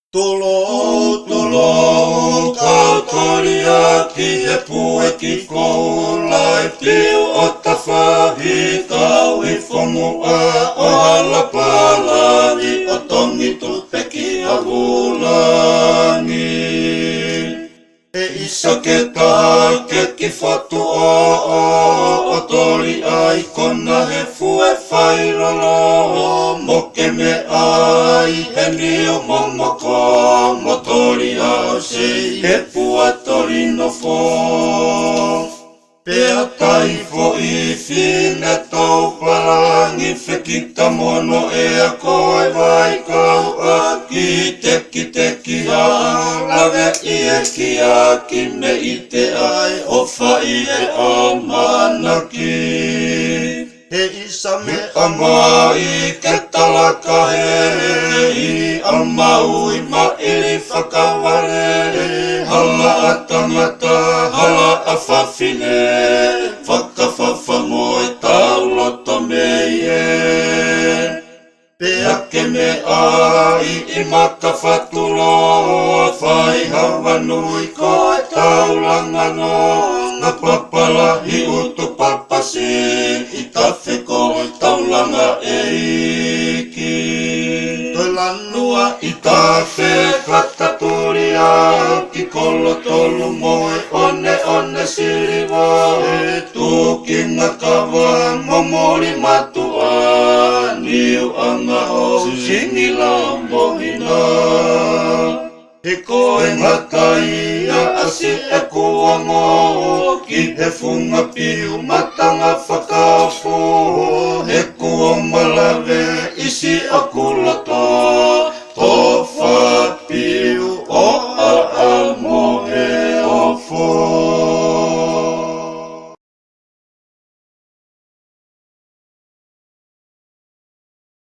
Tulong kau toriaki e pue ki koulai piu o tawhahi kau I whomua o halapalani o tongi tupeki a wulangi. E isa ke taha ke ki whatu o tori ai kona he fue whairolo mo ke me ai he nio momoko mo tori au se he pua tori no fo. Pea tai fo I whine tau parangi whekita mono e a koe vai kau a ki teki a lawe I e ki a ki me I te ai o whai e a manaki. He isa me a mai ke talaka he I a maui ma iri whakaware hala a tangata hala a whawhine whakawhawha mo e tau loto mei e. Pea ke me ai I maka whatulo whai hawa nui ko e tau langano ngā papala I utu papasi I tawheko I tau langa e iki. Toi lanua I tawhe krataturia ki kolo tolu moe one siriwa e tuki ngā kawa momori matua niu anga o singi lambohina. He koe ngatai a asi e kuango ki he funga piu matanga whakafo he kua malawe isi a kula